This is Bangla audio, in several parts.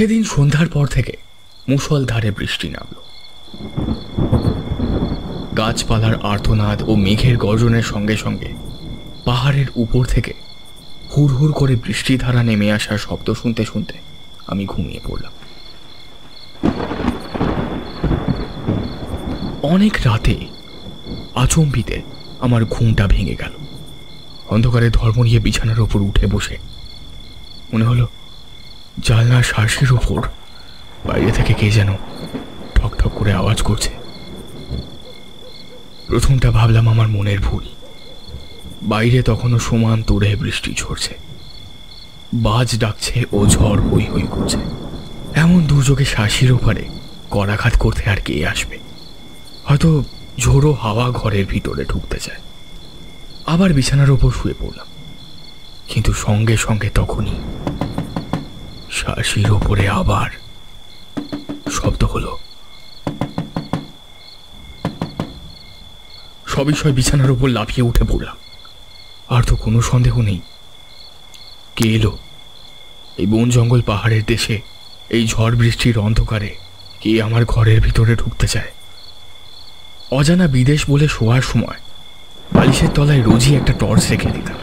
সেদিন সন্ধ্যার পর থেকে মুষলধারে বৃষ্টি নামল। গাছপালার আর্তনাদ ও মেঘের গর্জনের সঙ্গে সঙ্গে পাহাড়ের উপর থেকে হুড় হুড় করে বৃষ্টিধারা নেমে আসার শব্দ শুনতে শুনতে আমি ঘুমিয়ে পড়লাম। অনেক রাতে আচম্বিতে আমার ঘুমটা ভেঙে গেল। অন্ধকারে ধর্মরিয়ে বিছানার ওপর উঠে বসে মনে হলো জানলার শাঁসের ওপর বাইরে থেকে কে যেন ঠক ঠক করে আওয়াজ করছে। প্রথমটা ভাবলাম আমার মনের ভুল। বাইরে তখনও সমান তোড়ে বৃষ্টি ঝরছে, বাজ ডাকছে ও ঝড় হই হই করছে। এমন দুর্যোগে শাঁসির ওপারে করাঘাত করতে আর কে আসবে? হয়তো ঝোড়ো হাওয়া ঘরের ভিতরে ঢুকতে চায়। আবার বিছানার ওপর শুয়ে পড়লাম, কিন্তু সঙ্গে সঙ্গে তখনই শাঁসির ওপরে আবার শব্দ হলো। সবিষয় বিছানার ওপর লাফিয়ে উঠে পড়লাম। আর তো কোনো সন্দেহ নেই, কে এলো? এই বন জঙ্গল পাহাড়ের দেশে এই ঝড় বৃষ্টির অন্ধকারে কে আমার ঘরের ভিতরে ঢুকতে চায়? অজানা বিদেশ বলে শোয়ার সময় বালিশের তলায় রোজই একটা টর্চ রেখে দিতাম।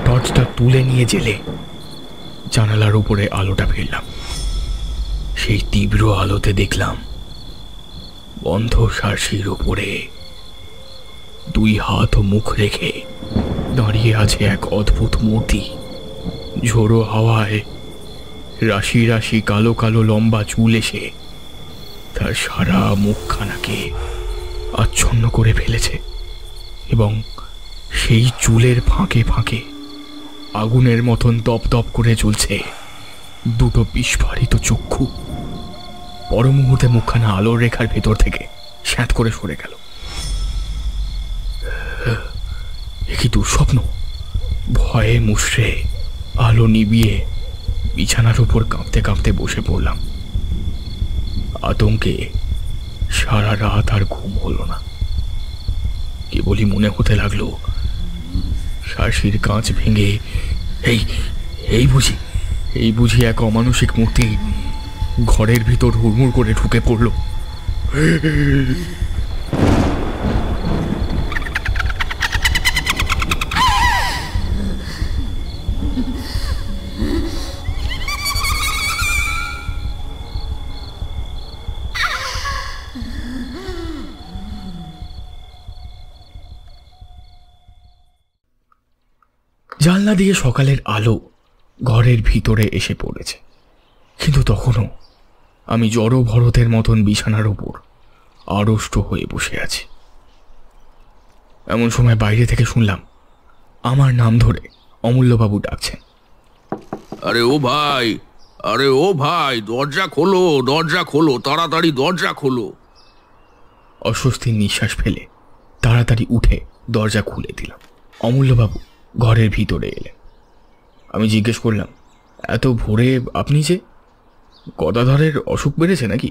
টর্চটা তুলে নিয়ে জেলে জানালার উপরে আলোটা ফেললাম। সেই তীব্র আলোতে দেখলাম বন্ধ শাঁসির উপরে দুই হাত ও মুখ রেখে দাঁড়িয়ে আছে এক অদ্ভুত মূর্তি। ঝোড়ো হাওয়ায় রাশি রাশি কালো কালো লম্বা চুল এসে তার সারা মুখখানাকে আচ্ছন্ন করে ফেলেছে, এবং সেই চুলের ফাঁকে ফাঁকে আগুনের মতন দপ দপ করে জ্বলছে দুটো বিস্ফারিত চক্ষু। পর মুহূর্তে মুখখানা আলোর রেখার ভেতর থেকে স্যাঁত করে সরে গেল। এ কি দুঃস্বপ্ন? ভয়ে মুষড়ে আলো নিবিয়ে বিছানার উপর কাঁপতে কাঁপতে বসে পড়লাম। আতঙ্কে সারা রাত আর ঘুম হলো না। কেবলই মনে হতে লাগলো শাঁসির কাঁচ ভেঙে এই বুঝি এক অমানুষিক মূর্তি ঘরের ভিতর হুড়মুড় করে ঢুকে পড়ল। জানলা দিয়ে সকালের আলো ঘরের ভিতরে এসে পড়েছে, কিন্তু তখনও আমি জড়ো ভরতের মতন বিছানার উপর আড়ষ্ট হয়ে বসে আছি। এমন সময় বাইরে থেকে শুনলাম আমার নাম ধরে অমূল্যবাবু ডাকছেন। আরে ও ভাই, আরে ও ভাই, দরজা খোলো, দরজা খোলো, তাড়াতাড়ি দরজা খোলো। অস্বস্তির নিঃশ্বাস ফেলে তাড়াতাড়ি উঠে দরজা খুলে দিলাম। অমূল্যবাবু ঘরের ভিতরে এলেন। আমি জিজ্ঞেস করলাম, এত ভোরে আপনি যে? গদাধরের অসুখ বেড়েছে নাকি?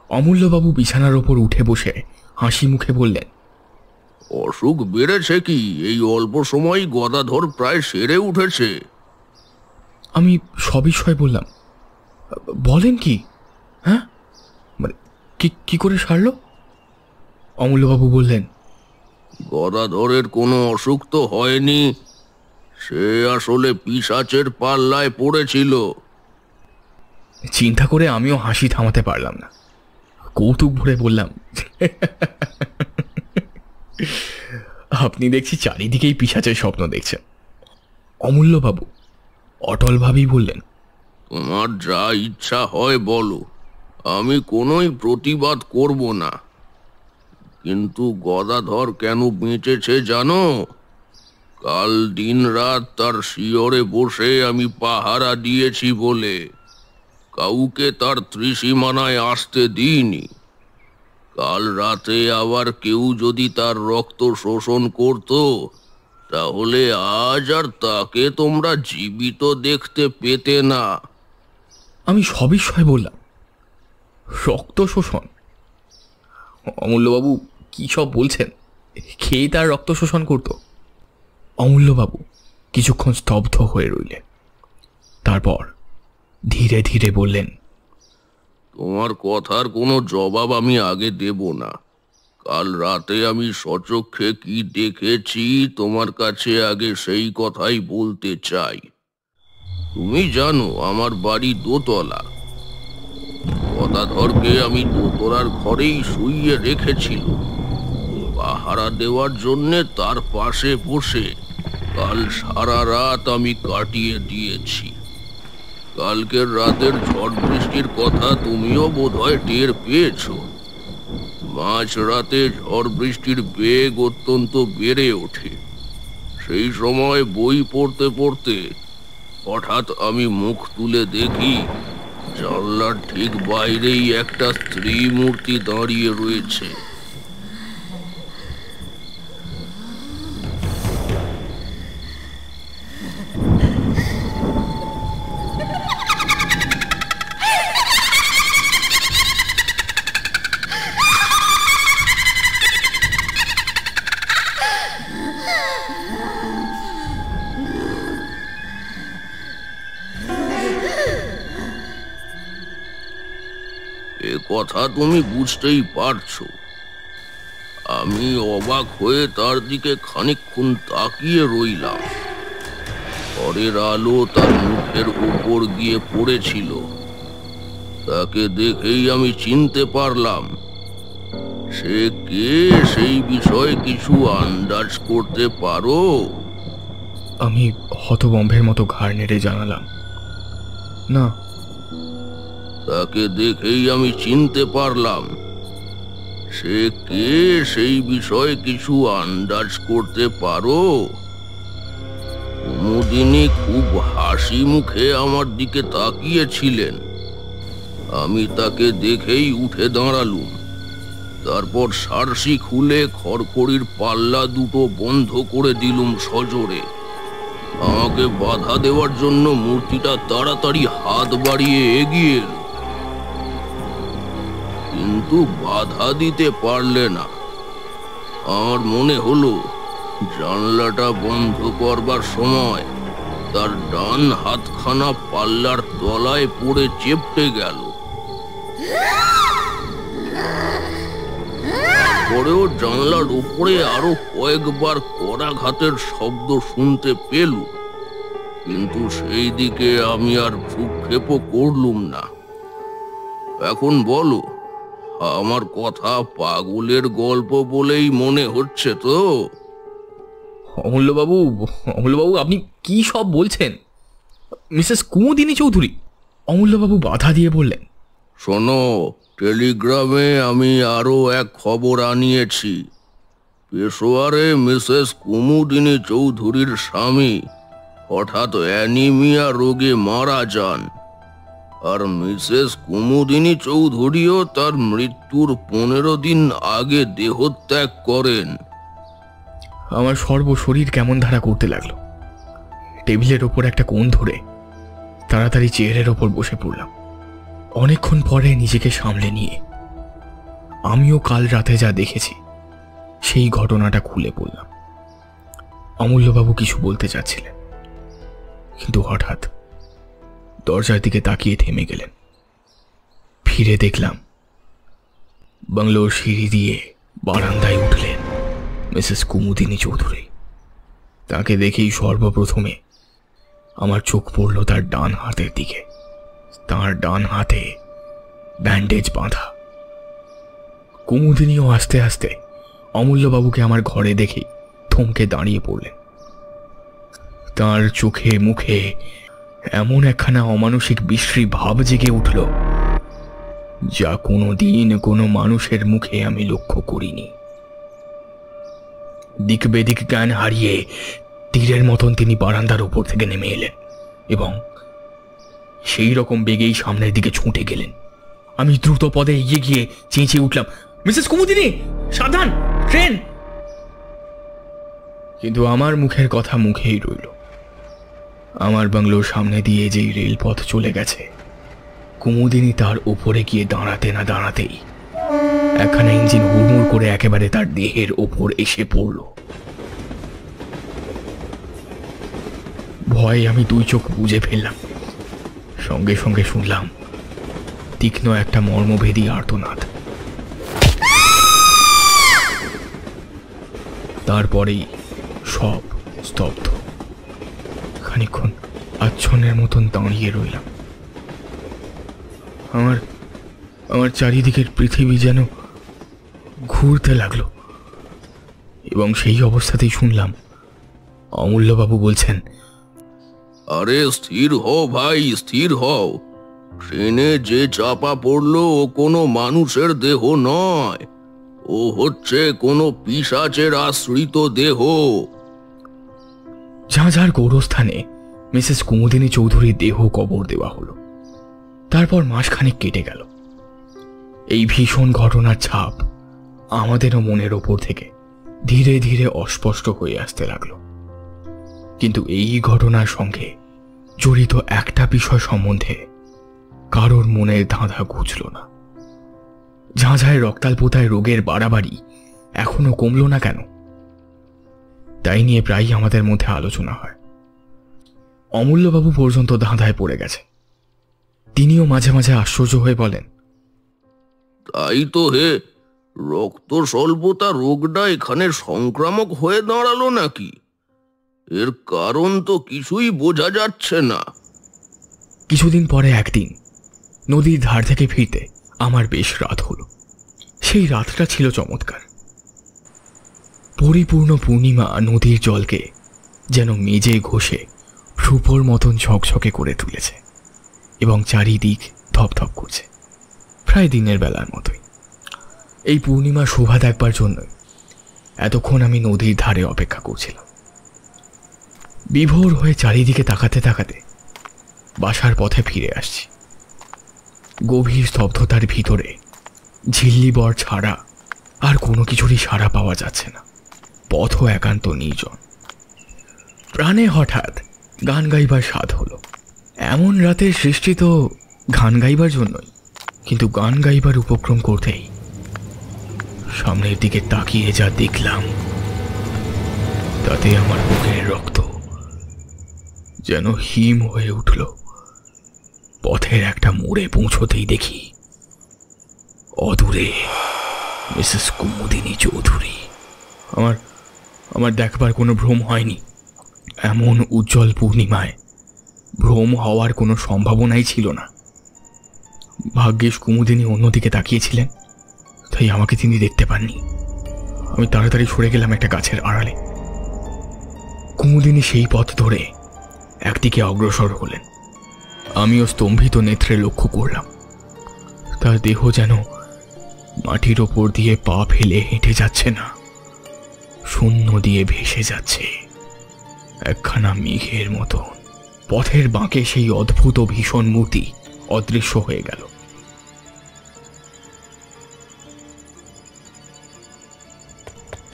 অমূল্যবাবু বিছানার ওপর উঠে বসে হাসি মুখে বললেন, অসুখ বেড়েছে কি? এই অল্প সময় গদাধর প্রায় সেরে উঠেছে। আমি সবিষয় বললাম, বলেন কি? হ্যাঁ, মানে কি করে সারল? অমূল্যবাবু বললেন, গদাধরের কোনো অসুখ তো হয়নি, সে আসলে পিশাচের পাল্লায় পড়েছিল। চিন্তা করে আমিও হাসি থামাতে পারলাম না। কৌতুক ভরে বললাম, আপনি দেখছি চারিদিকেই পিশাচের স্বপ্ন দেখছেন। অমূল্যবাবু অটলভাবেই বললেন, তোমার যা ইচ্ছা হয় বলো, আমি কোনোই প্রতিবাদ করব না। কিন্তু গদাধর কেন বেঁচেছে জানো? কাল দিন রাত তার শিয়রে বসে আমি পাহারা দিয়েছি বলে কাউকে তার ত্রিসীমানায় আসতে দিইনি। কাল রাতে আবার কেউ যদি তার রক্ত শোষণ করত, তাহলে আজ আর তাকে তোমরা জীবিত দেখতে পেতে না। আমি সবিষয় বললাম, রক্ত শোষণ? অমূল্যবাবু কি সব বলছেন? খেয়ে তার রক্ত শোষণ করত? অমূল্যবাবু কিছুক্ষণ স্তব্ধ হয়ে রইলেন। তারপর ধীরে ধীরে বললেন, তোমার কথার কোনো জবাব আমি আগে দেব না। কাল রাতে আমি সচক্ষে কি দেখেছি তোমার কাছে আগে সেই কথাই বলতে চাই। তুমি জানো আমার বাড়ি দোতলা। গদাধরকে আমি দোতলার ঘরেই শুইয়ে রেখেছিল, পাহারা দেওয়ার জন্যে তার পাশে বসে কাল সারা রাত আমি কাটিয়ে দিয়েছি। কালকের রাতের ঝড় বৃষ্টির কথা তুমিও বোধহয় টের পেয়েছ। মাঝ রাতে ঝড় বৃষ্টির বেগ অত্যন্ত বেড়ে ওঠে। সেই সময় বই পড়তে পড়তে হঠাৎ আমি মুখ তুলে দেখি জানলার ঠিক বাইরেই একটা স্ত্রী মূর্তি দাঁড়িয়ে রয়েছে। এ কথা তুমি বুঝতেই পারছো। আমি অবাক হয়ে তার দিকে খানিকক্ষণ তাকিয়ে রইলাম। ঘরের আলো তার মুখের উপর গিয়ে পড়েছিল। তাকে দেখেই আমি চিনতে পারলাম। সে কে সেই বিষয়ে কিছু আন্দাজ করতে পারো? আমি হতবম্বের মতো ঘাড় নেড়ে জানালাম, না। তাকে দেখেই আমি চিনতে পারলাম। সে কে সেই বিষয়ে কিছু আন্দাজ করতে পারো? কুমুদিনী খুব হাসি মুখে আমার দিকে তাকিয়েছিলেন। আমি তাকে দেখেই উঠে দাঁড়ালুম। তারপর সারসি খুলে খড়খড়ির পাল্লা দুটো বন্ধ করে দিলুম সজোরে। আমাকে বাধা দেওয়ার জন্য মূর্তিটা তাড়াতাড়ি হাত বাড়িয়ে এগিয়ে এলো, কিন্তু বাধা দিতে পারলে না। আমার মনে হলো জানলাটা বন্ধ করবার সময় তার ডান হাতখানা পাল্লার তলায় পড়ে চেপটে গেল। পরেও জানলার উপরে আরো কয়েকবার করাঘাতের শব্দ শুনতে পেলুম, কিন্তু সেই দিকে আমি আর ভ্রুক্ষেপও করলুম না। এখন বলো, আমার কথা পাগলের গল্প বলেই মনে হচ্ছে তো? অমূল্যবাবু, অমূল্যবাবু, আপনি কি সব বলছেন? মিসেস কুমুদিনী চৌধুরী, অমূল্যবাবু বাধা দিয়ে বললেন। শোনো, টেলিগ্রামে আমি আরো এক খবর আনিয়েছি। পেশোয়ারে মিসেস কুমুদিনী চৌধুরীর স্বামী হঠাৎ অ্যানিমিয়া রোগে মারা যান, আর মিসেস কুমুদিনী চৌধুরীও তার মৃত্যুর 15 দিন আগে দেহত্যাগ করেন। আমার সর্বশরীর কেমন ধারা করতে লাগলো। টেবিলের ওপর একটা কোণ ধরে তাড়াতাড়ি চেয়ারের ওপর বসে পড়লাম। অনেকক্ষণ পরে নিজেকে সামলে নিয়ে আমিও কাল রাতে যা দেখেছি সেই ঘটনাটা খুলে বললাম। অমূল্যবাবু কিছু বলতে চাচ্ছিলেন, কিন্তু হঠাৎ দরজার দিকে তাকিয়ে থেমে গেলেন। ফিরে দেখলাম বাংলোর সিঁড়ি দিয়ে বারান্দায় উঠলেন মিসেস কুমুদিনী চৌধুরী। তাকে দেখেই সর্বপ্রথমে আমার চোখ পড়ল তার ডান হাতের দিকে। তার ডান হাতে ব্যান্ডেজ বাঁধা। কুমুদিনীও আস্তে আস্তে অমূল্যবাবুকে আমার ঘরে দেখে থমকে দাঁড়িয়ে পড়লেন। তার চোখে মুখে এমন একখানা অমানসিক বিশ্রী ভাব জেগে উঠল, যা কোনো দিন কোনো মানুষের মুখে আমি লক্ষ্য করিনি। দিক বেদিক জ্ঞান হারিয়ে তীরের মতন তিনি বারান্দার উপর থেকে নেমে এলেন এবং সেই রকম বেগেই সামনের দিকে ছুটে গেলেন। আমি দ্রুত পদে এগিয়ে গিয়ে চেঁচিয়ে উঠলাম, মিসেস কুমুদিনী, সাবধান, ট্রেন! কিন্তু আমার মুখের কথা মুখেই রইল। আমার বাংলোর সামনে দিয়ে যেই রেলপথ চলে গেছে, কুমুদিনী তার উপরে গিয়ে দাঁড়াতে না দাঁড়াতেই একখানা ইঞ্জিন হুড়মুড় করে একেবারে তার দেহের ওপর এসে পড়ল। ভয়ে আমি দুই চোখ বুজে ফেললাম। সঙ্গে সঙ্গে শুনলাম তীক্ষ্ণ একটা মর্মভেদী আর্তনাদ। তারপরেই সব স্তব্ধ। খানিকক্ষণ আচ্ছন্নের মতন দাঁড়িয়ে রইলাম। আমার চারিদিকের পৃথিবী যেন ঘুরতে লাগলো, এবং সেই অবস্থাতেই শুনলাম অমূল্যবাবু বলছেন, আরে স্থির হও ভাই, স্থির হও। ট্রেনে যে চাপা পড়লো ও কোনো মানুষের দেহ নয়, ও হচ্ছে কোনো পিশাচের আশ্রিত দেহ। ঝাঁঝার গৌরস্থানে মিসেস কুমুদিনী চৌধুরীর দেহ কবর দেওয়া হলো। তারপর মাসখানেক কেটে গেল। এই ভীষণ ঘটনার ছাপ আমাদেরও মনের ওপর থেকে ধীরে ধীরে অস্পষ্ট হয়ে আসতে লাগলো। কিন্তু এই ঘটনার সঙ্গে জড়িত একটা বিষয় সম্বন্ধে কারোর মনের ধাঁধা ঘুচল না। ঝাঁঝায় রক্তাল্পতায় রোগের বাড়াবাড়ি এখনো কমল না কেন, তাই নিয়ে প্রায়ই আমাদের মধ্যে আলোচনা হয়। অমূল্যবাবু পর্যন্ত ধাঁধায় পড়ে গেছে। তিনিও মাঝে মাঝে আশ্চর্য হয়ে বলেন, তাই তো হে, রক্ত স্বল্পতা রোগটা এখানে সংক্রামক হয়ে দাঁড়ালো নাকি? এর কারণ তো কিছুই বোঝা যাচ্ছে না। কিছুদিন পরে একদিন নদীর ধার থেকে ফিরতে আমার বেশ রাত হলো। সেই রাতটা ছিল চমৎকার। পরিপূর্ণ পূর্ণিমা নদীর জলকে যেন মেজে ঘষে রূপোর মতন ঝকঝকে করে তুলেছে, এবং চারিদিক ধপধপ করছে, প্রায় দিনের বেলার মতোই। এই পূর্ণিমা শোভা দেখবার জন্য এতক্ষণ আমি নদীর ধারে অপেক্ষা করছিলাম। বিভোর হয়ে চারিদিকে তাকাতে তাকাতে বাসার পথে ফিরে আসছি। গভীর স্তব্ধতার ভিতরে ঝিল্লিবর ছাড়া আর কোনো কিছুরই সাড়া পাওয়া যাচ্ছে না। পথও একান্ত নির্জন। প্রাণে হঠাৎ গান গাইবার স্বাদ হলো। এমন রাতের সৃষ্টি তো গান গাইবার জন্যই, কিন্তু গান গাইবার উপক্রম করতেই সামনের দিকে তাকিয়ে যা দেখলাম, তাতে আমার বুকের রক্ত যেন হিম হয়ে উঠল। পথের একটা মোড়ে পৌঁছতেই দেখি অদূরে মিসেস কুমুদিনী চৌধুরী। আমার দেখবার কোনো ভ্রম হয়নি। এমন উজ্জ্বল পূর্ণিমায় ভ্রম হওয়ার কোনো সম্ভাবনাই ছিল না। ভাগ্যিস কুমুদিনী অন্যদিকে তাকিয়েছিলেন, তাই আমাকে তিনি দেখতে পাননি। আমি তাড়াতাড়ি সরে গেলাম একটা গাছের আড়ালে। কুমুদিনী সেই পথ ধরে একদিকে অগ্রসর হলেন। আমিও স্তম্ভিত নেত্রে লক্ষ্য করলাম তার দেহ যেন মাটির ওপর দিয়ে পা ফেলে হেঁটে যাচ্ছে না, শূন্য দিয়ে ভেসে যাচ্ছে একখানা মেঘের মতন। পথের বাঁকে সেই অদ্ভুত ও ভীষণ মূর্তি অদৃশ্য হয়ে গেল।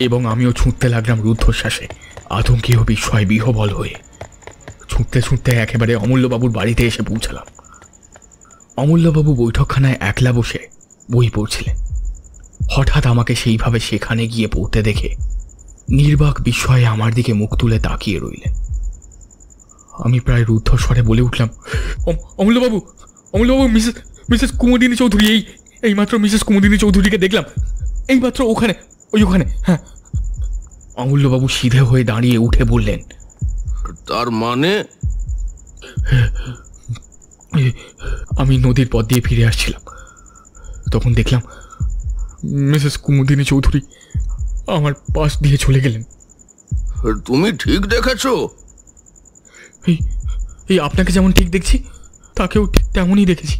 এবং আমিও ছুটতে লাগলাম রুদ্ধশ্বাসে, আতঙ্কে ও বিস্ময় বিহবল হয়ে। ছুটতে ছুটতে একেবারে অমূল্যবাবুর বাড়িতে এসে পৌঁছালাম। অমূল্যবাবু বৈঠকখানায় একলা বসে বই পড়ছিলেন। হঠাৎ আমাকে সেইভাবে সেখানে গিয়ে পড়তে দেখে নির্বাক বিস্ময়ে আমার দিকে মুখ তুলে তাকিয়ে রইলেন। আমি প্রায় রুদ্ধস্বরে বলে উঠলাম, অমূল্যবাবু, অমূল্যবাবু, মিসেস কুমুদিনী চৌধুরী, এইমাত্র মিসেস কুমুদিনী চৌধুরীকে দেখলাম, এইমাত্র ওখানে, ওখানে। হ্যাঁ। অমূল্যবাবু সিধে হয়ে দাঁড়িয়ে উঠে বললেন, তার মানে? আমি নদীর পথ দিয়ে ফিরে আসছিলাম, তখন দেখলাম মিসেস কুমুদিনী চৌধুরী আমার পাশ দিয়ে চলে গেলেন। তুমি ঠিক দেখেছো? এই আপনাকে যেমন ঠিক দেখছি, তাকেও ঠিক তেমনই দেখেছি।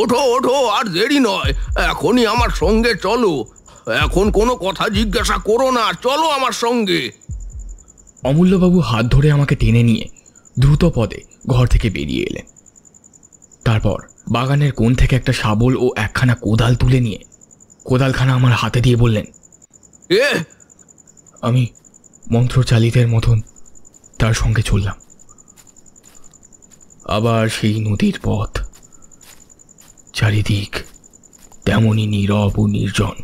ওঠো ওঠো, আর দেরি নয়, এখনই আমার সঙ্গে চলো। এখন কোনো কথা জিজ্ঞাসা করো না, চলো আমার সঙ্গে। অমূল্যবাবু হাত ধরে আমাকে টেনে নিয়ে দ্রুত পদে ঘর থেকে বেরিয়ে এলেন। তারপর বাগানের কোণ থেকে একটা শাবল ও একখানা কোদাল তুলে নিয়ে কোদালখানা আমার হাতে দিয়ে বললেন, আমি মন্ত্রচালিতের মতন তার সঙ্গে চললাম। আবার সেই নদীর পথ, চারিদিক তেমনই নীরব ও নির্জন,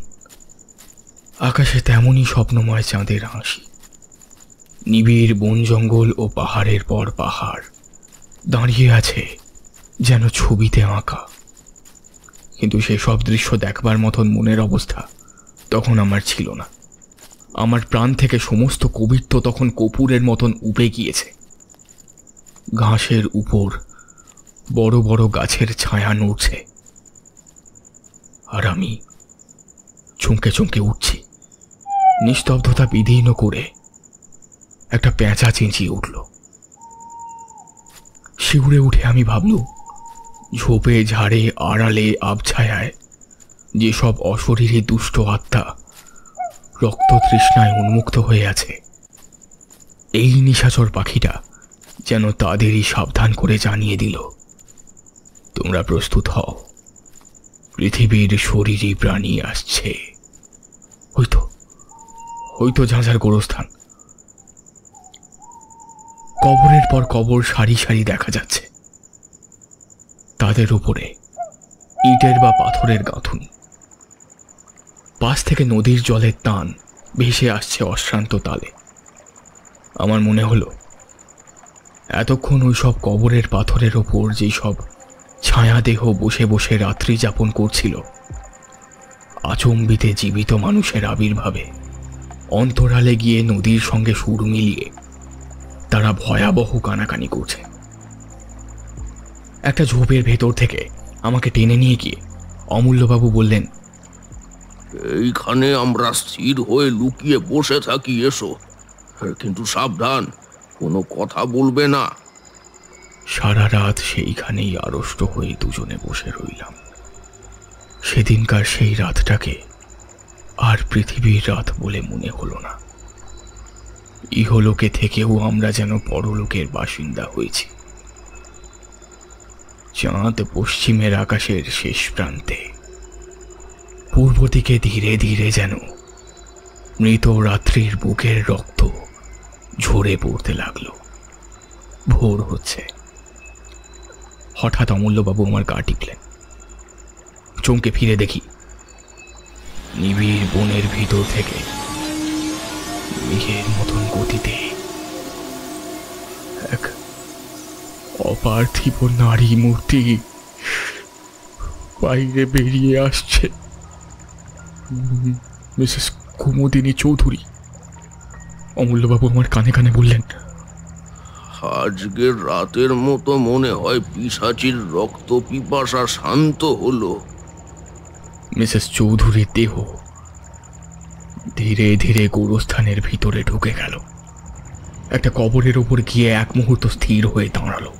আকাশে তেমনই স্বপ্নময় চাঁদের হাসি। নিবিড় বন জঙ্গল ও পাহাড়ের পর পাহাড় দাঁড়িয়ে আছে যেন ছবিতে আঁকা। কিন্তু সেসব দৃশ্য দেখবার মতন মনের অবস্থা তখন আমার ছিল না। আমার প্রাণ থেকে সমস্ত কবিত্ব তখন কপুরের মতন উপে গিয়েছে। ঘাসের উপর বড় বড় গাছের ছায়া নড়ছে, আর আমি চমকে চমকে উঠছি। নিস্তব্ধতা বিদীর্ণ করে একটা পেঁচা চেঁচিয়ে উঠল। শিউরে উঠে আমি ভাবলুম, ঝোপে ঝাড়ে আড়ালে আবছায়ায় যেসব অশরীরী দুষ্ট আত্মা রক্ত তৃষ্ণায় উন্মুক্ত হয়ে আছে, এই নিশাচর পাখিটা যেন তাদেরই সাবধান করে জানিয়ে দিল, তোমরা প্রস্তুত হও, পৃথিবীর শরীরী প্রাণী আসছে। হয়তো ঝাঁঝার গোরস্থান। কবরের পর কবর সারি সারি দেখা যাচ্ছে, তাদের উপরে ইটের বা পাথরের গাঁথুনি। পাশ থেকে নদীর জলের টান ভেসে আসছে অশ্রান্ত তালে। আমার মনে হলো এতক্ষণ ওই সব কবরের পাথরের ওপর যেই সব ছায়াদেহ বসে বসে রাত্রি যাপন করছিল, আচম্বিতে জীবিত মানুষের আবির্ভাবে অন্তরালে গিয়ে নদীর সঙ্গে সুর মিলিয়ে তারা ভয়াবহ কানাকানি করছে। একটা ঝোপের ভেতর থেকে আমাকে টেনে নিয়ে গিয়ে অমূল্যবাবু বললেন, এইখানে আমরা স্থির হয়ে লুকিয়ে বসে থাকি, এসো, কিন্তু সাবধান, কোনো কথা বলবে না। সারা রাত সেইখানেই আড়ষ্ট হয়ে দুজনে বসে রইলাম। সেদিনকার সেই রাতটাকে আর পৃথিবীর রাত বলে মনে হলো না। ইহলোকে থেকেও আমরা যেন পরলোকের বাসিন্দা হয়েছি। চাঁদ পশ্চিমের আকাশের শেষ প্রান্তে, পূর্ব দিকে ধীরে ধীরে যেন মৃত রাত্রির বুকের রক্ত ঝরে পড়তে লাগলো। ভোর হচ্ছে। হঠাৎ অমূল্যবাবু আমার গা টিকলেন। চমকে ফিরে দেখি, নিবিড় বনের ভিতর থেকে মেঘের মতন গতিতে এক অপার্থিব নারী মূর্তি বাইরে বেরিয়ে আসছে। মিসেস কুমুদিনী চৌধুরী। অমূল্যবাবু আমার কানে কানে বললেন, আজকের রাতের মতো মনে হয় পিশাচির রক্ত পিপাসা শান্ত হলো। মিসেস চৌধুরীর দেহ ধীরে ধীরে গোরস্থানের ভিতরে ঢুকে গেল। একটা কবরের ওপর গিয়ে এক মুহূর্ত স্থির হয়ে দাঁড়ালো।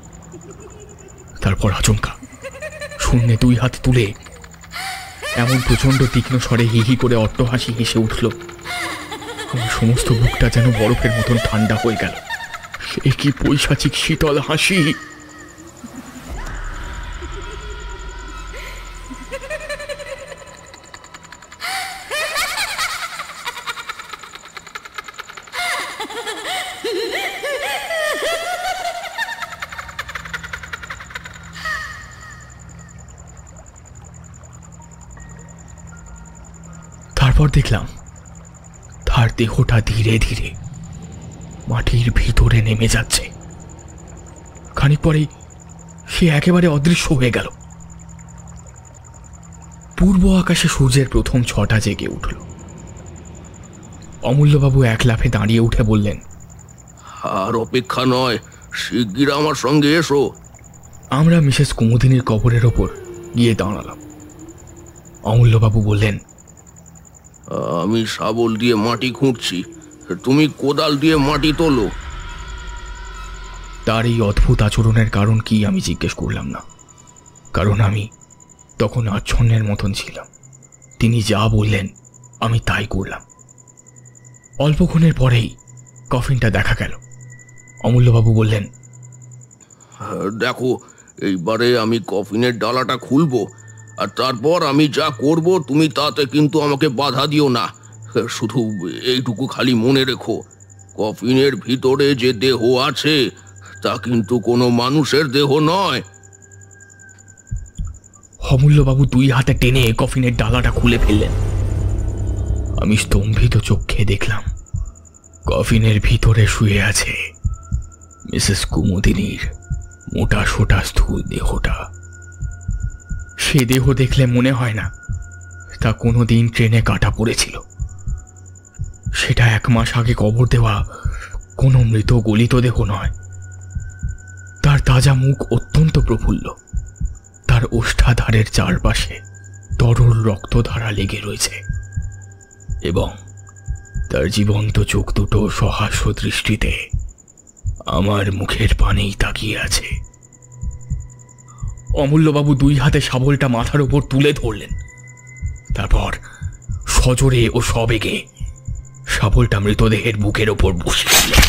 তারপর আচমকা শূন্যে দুই হাত তুলে এমন প্রচন্ড তীক্ষ্ণ স্বরে হি হি করে অট্টহাসি হেসে উঠল। আমার সমস্ত বুকটা যেন বরফের মতন ঠান্ডা হয়ে গেল। সে কি পৈশাচিক শীতল হাসি! তারপর দেখলাম তার দেহটা ধীরে ধীরে মাটির ভিতরে নেমে যাচ্ছে। খানিক পরেই সে একেবারে অদৃশ্য হয়ে গেল। পূর্ব আকাশে সূর্যের প্রথম ছটা জেগে উঠল। অমূল্যবাবু এক লাফে দাঁড়িয়ে উঠে বললেন, আর অপেক্ষা নয়, শিগগির আমার সঙ্গে এসো। আমরা মিসেস কুমুদিনীর কবরের ওপর গিয়ে দাঁড়ালাম। অমূল্যবাবু বললেন, আমি শাবল দিয়ে মাটি খুঁড়ছি, তুমি কোদাল দিয়ে মাটি তোলো। তার এই অদ্ভুত আচরণের কারণ কি আমি জিজ্ঞেস করলাম না, কারণ আমি তখন আচ্ছন্নের মতন ছিলাম। তিনি যা বললেন আমি তাই করলাম। অল্পক্ষণের পরেই কফিনটা দেখা গেল। অমূল্যবাবু বললেন, দেখো, এইবারে আমি কফিনের ডালাটা খুলবো, আর তারপর আমি যা করব তুমি তাতে কিন্তু আমাকে বাধা দিও না। শুধু এইটুকু খালি মনে রেখো, কফিনের ভিতরে যে দেহ আছে তা কিন্তু কোনো মানুষের দেহ নয়। অমূল্যবাবু দুই হাতে টেনে কফিনের ডালাটা খুলে ফেললেন। আমি স্তম্ভিত চোখে দেখলাম কফিনের ভিতরে শুয়ে আছে মিসেস কুমুদিনীর মোটা সোটা স্থূল দেহটা। সে দেহ দেখলে মনে হয় না তা কোনোদিন ট্রেনে কাটা পড়েছিল। সেটা 1 মাস আগে কবর দেওয়া কোনো মৃত গলিত দেহ নয়। তার তাজা মুখ অত্যন্ত প্রফুল্ল। তার ওষ্ঠাধারের চারপাশে তরল রক্তধারা লেগে রয়েছে এবং তার জীবন্ত চোখ দুটো সহাস্য দৃষ্টিতে আমার মুখের পানেই তাকিয়ে আছে। অমূল্যবাবু 2 হাতে শাবলটা মাথার উপর তুলে ধরলেন। তারপর সজোরে ও সবেগে শাবলটা মৃতদেহের বুকের ওপর বসিয়ে দিলেন।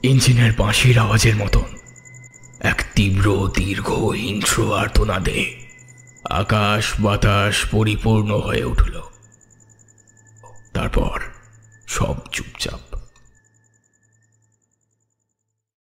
ইঞ্জিনের বাঁশির আওয়াজের মতন এক তীব্র দীর্ঘ হিংস্র আর্তনাদে আকাশ বাতাস পরিপূর্ণ হয়ে উঠল। তারপর সব চুপ।